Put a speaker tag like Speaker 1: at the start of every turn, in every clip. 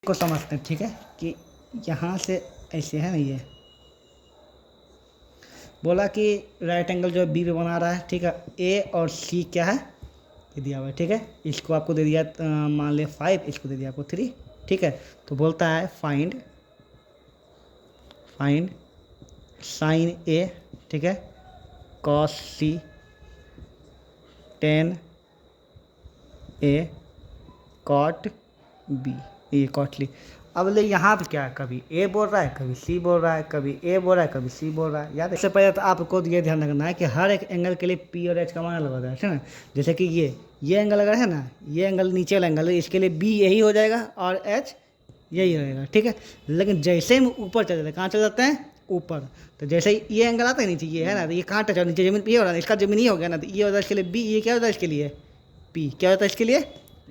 Speaker 1: को समझते हैं, ठीक है, कि यहाँ से ऐसे है ना, ये बोला कि राइट एंगल जो है बी पे बना रहा है, ठीक है। ए और सी क्या है, ये दिया हुआ है, ठीक है। इसको आपको दे दिया मान ले 5, इसको दे दिया आपको 3, ठीक है। तो बोलता है फाइंड साइन ए, ठीक है, कॉस सी, टेन ए, कॉट बी, ये कॉटली। अब ले यहाँ पे क्या है, कभी ए बोल रहा है, कभी सी बोल रहा है, कभी ए बोल रहा है, कभी सी बोल रहा है। याद है, इससे पहले तो आपको ये ध्यान रखना है कि हर एक एंगल के लिए पी और एच का मान अलग होता है, ठीक है ना। जैसे कि ये एंगल अगर है ना, ये एंगल नीचे वाला एंगल है, इसके लिए बी यही हो जाएगा और एच यही रहेगा, ठीक है। लेकिन जैसे हम ऊपर चले जाते हैं, कहाँ चले जाते हैं, ऊपर। तो जैसे ही ये एंगल आता है नीचे, ये है ना, तो ये कहाँ टच हो, नीचे जमीन पे ये हो रहा है, इसका जमीन ये हो गया ना, तो ये होता है इसके लिए बी, ये क्या होता है इसके लिए पी, क्या होता है इसके लिए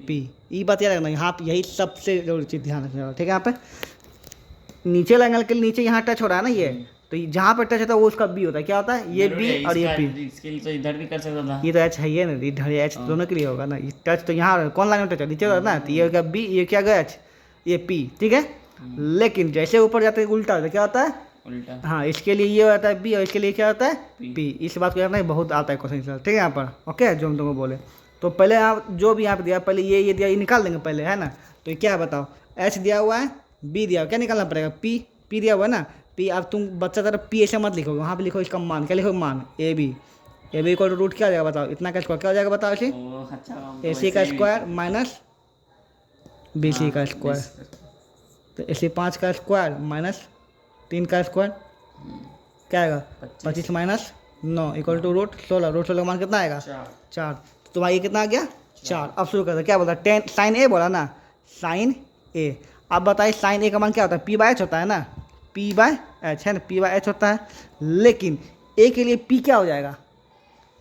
Speaker 1: पी। ये बात याद रखना, यहाँ पे यही सबसे जरूरी चीज़ ध्यान रखना होगा, ठीक है। यहाँ पे नीचे वाला एंगल के नीचे यहाँ टच हो रहा है ना, ये तो जहाँ पे टच होता है वो उसका बी होता है, क्या होता है, ये बी और ये पी।
Speaker 2: इसके लिए तो इधर भी कर सकता था।
Speaker 1: ये तो एच है, ये ना, इधर एच दोनों के लिए होगा ना। ये टच तो यहाँ कौन लाइन में टच है, नीचे होता है ना, तो ये होगा बी, ये क्या गया एच, ये पी, ठीक है। लेकिन जैसे ऊपर जाते हैं उल्टा होता है, क्या होता है
Speaker 2: उल्टा।
Speaker 1: हाँ, इसके लिए ये होता है बी और इसके लिए क्या होता है पी। इस बात को याद नहीं, बहुत आता है क्वेश्चन, ठीक है। यहाँ पर ओके, जो हम तुमको बोले, तो पहले आप जो भी यहाँ पे दिया, पहले ये दिया, ये निकाल देंगे पहले, है ना। तो ये क्या है बताओ, एच दिया हुआ है, बी दिया हुआ, क्या निकालना पड़ेगा, पी दिया हुआ है ना, पी। अब तुम बच्चा तरफ पी ऐसे मत लिखोगे, वहाँ पे लिखो इसका मान, क्या लिखो मान, ए बी को रूट क्या हो जाएगा बताओ, इतना का स्क्वायर क्या हो जाएगा बताओ, इसे ए सी का स्क्वायर माइनस बी सी का स्क्वायर, तो ऐसे 5 का स्क्वायर माइनस 3 का स्क्वायर क्या आएगा, 25 minus 9 equal to root 16। Root 16 का मान कितना आएगा, 4। तो तुम्हारा ये कितना आ गया 4। अब शुरू करते, क्या बोला, 10 साइन ए बोला ना, साइन ए। अब बताइए साइन ए का मान क्या होता है, पी बाय एच होता है ना, पी बाय एच है ना, पी बाय एच होता है। लेकिन ए के लिए पी क्या हो जाएगा,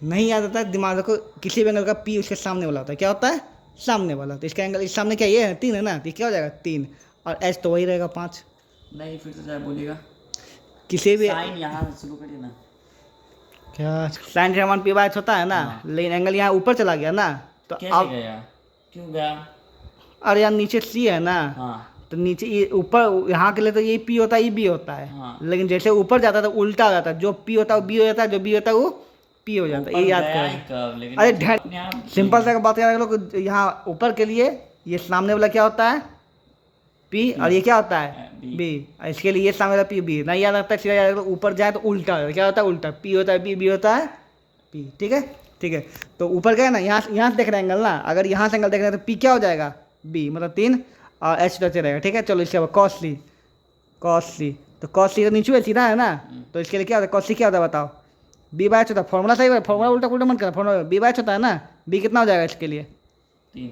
Speaker 1: नहीं याद आता है, दिमाग रखो, किसी भी एंगल का पी उसके सामने वाला होता है, क्या होता है सामने वाला। तो इसका एंगल इस सामने क्या ये है 3 है ना, तो क्या हो जाएगा 3, और एच तो वही रहेगा 5।
Speaker 2: नहीं, फिर से क्या बोलेगा,
Speaker 1: किसी भी
Speaker 2: साइन यहाँ से शुरू करिए ना,
Speaker 1: क्या साइन का मान पी बाय एच होता है ना, लेकिन एंगल यहाँ ऊपर चला गया ना, तो
Speaker 2: कैसे
Speaker 1: अब
Speaker 2: गया, क्यों गया।
Speaker 1: अरे यार नीचे सी है ना,
Speaker 2: हाँ
Speaker 1: तो नीचे ये ऊपर यहाँ के लिए तो ये पी होता है, ये बी होता है।
Speaker 2: हाँ।
Speaker 1: लेकिन जैसे ऊपर जाता है तो उल्टा हो जाता है, जो पी होता है वो बी हो जाता है, जो बी होता है वो पी हो जाता है, ये याद करो। अरे ढेर सिंपल सा बात याद रख लो, यहाँ ऊपर के लिए ये सामने वाला क्या होता है पी, और ये क्या होता है बी, इसके लिए ये सामने वाला पी बी नहीं याद रखता है, सीधा याद रखो, ऊपर जाए तो उल्टा होता है, क्या होता है उल्टा, पी होता है बी होता है पी, ठीक है ठीक है। तो ऊपर गए ना, यहाँ से देख रहे हैं एंगल ना, अगर यहाँ से एंगल देख रहे हैं तो पी क्या हो जाएगा बी, मतलब 3, और एच तो रहेगा, ठीक है। चलो इसके बाद कॉस्टली, तो कॉस्टली तो नीचे सीधा है ना, तो इसके लिए क्या होता है, कॉस्टली क्या होता है बताओ, बी बाय एच होता है, फॉर्मूला सही है, फॉर्मूला उल्टा उल्टा मत करना, फॉर्मूला बी बाय एच होता है ना, बी कितना हो जाएगा इसके लिए
Speaker 2: 3,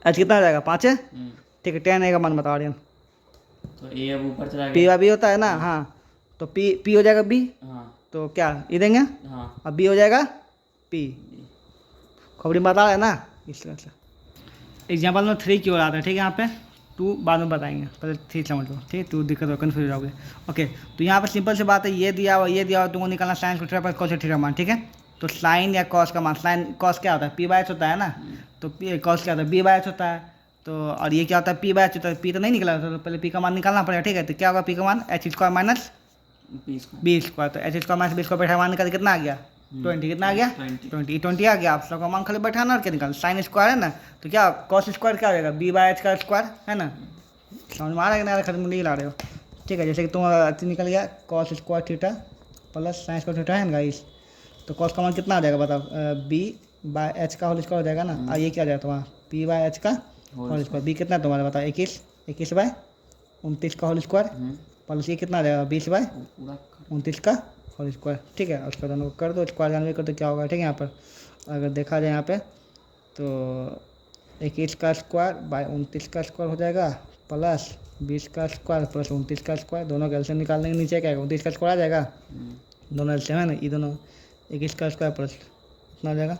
Speaker 1: एच कितना हो जाएगा 5 है, ठीक है। 10 ए का मान बताओ आर्यन,
Speaker 2: तो ए अब ऊपर चला
Speaker 1: पी
Speaker 2: गया।
Speaker 1: बाय बी होता है ना, हाँ, तो पी हो जाएगा बी,
Speaker 2: हाँ
Speaker 1: तो क्या ये देंगे,
Speaker 2: हाँ,
Speaker 1: अब बी हो जाएगा पी, खबरी बता रहा है ना। इस तरह से एग्जाम्पल में 3 की ओर आता है, ठीक है। यहाँ पे 2 बाद में बताएंगे, पहले 3 समझ लो, ठीक है, 2 दिक्कत हो कन्फ्यूज हो जाओगे। ओके, तो यहाँ पे सिंपल सी बात है, ये दिया हुआ तुमको निकालना साइन को थीटा पर कॉस थीटा का मान, ठीक है। तो साइन या कॉस का मान, साइन कॉस क्या होता है पी बाय एच होता है ना, तो कॉस क्या होता है बी बाय एच होता है, तो और ये क्या होता है पी बाय एच होता है, पी तो नहीं निकला, तो पहले पी का मान निकालना पड़ेगा, ठीक है। तो क्या होगा पी का मान H square minus B square, तो H square minus B square बैठा मान निकाल कितना आ गया 20, कितना आ गया 20 आ गया। आप सबका मान खाली बैठाना और क्या निकाल, साइन स्क्वायर है ना, तो क्या कॉस स्क्वायर क्या हो जाएगा बी बाय एच का स्क्वायर है ना, समझ में आ रहा है कि नहीं, खत्म नहीं ला रहे हो, ठीक है। जैसे कि तुम निकल गया cos square theta plus sine square theta है ना गाइस, तो कॉस का मान कितना आ जाएगा बताओ, बी बाय एच का होल स्क्वायर हो जाएगा ना, और ये क्या आ जाएगा तुम्हारा पी बाय एच का होल स्क्वायर, बी कितना तुम्हारा बताओ 21 बाय 29 का होल स्क्वायर, प्लस ये कितना आ जाएगा 20 बाय 29 का होल स्क्वायर, ठीक है। उसका दोनों को कर दो, स्क्वायर जानवे कर दो क्या होगा, ठीक है। यहाँ पर अगर देखा जाए यहाँ पे तो 21 का स्क्वायर बाय 29 का स्क्वायर हो जाएगा, प्लस 20 का स्क्वायर प्लस 29 का स्क्वायर, दोनों का एलसीएम निकालने के नीचे क्या है 29 का स्क्वायर आ जाएगा, दोनों एलसीएम है ना, ये दोनों 21 का स्क्वायर प्लस कितना हो जाएगा,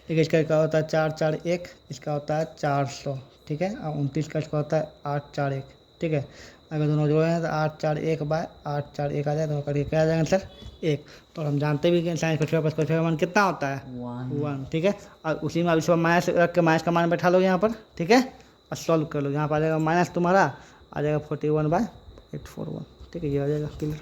Speaker 1: 21 का होता है 441, इसका होता है 400, ठीक है, और 29 का स्क्वायर होता है 841, ठीक है। अगर दोनों जोड़े हैं तो 841 बाय 841 आ जाए, दोनों करके क्या आ जाएगा आंसर 1। तो हम जानते भी कि साइन स्क्वायर का मान कितना होता है 1, ठीक है। और उसी में अभी सब माइनस रख के माइनस का मान बैठा लो यहाँ पर, ठीक है, और सॉल्व कर लो। यहाँ पर आ जाएगा माइनस तुम्हारा आ जाएगा 41/841, ठीक है, ये आ जाएगा क्लियर।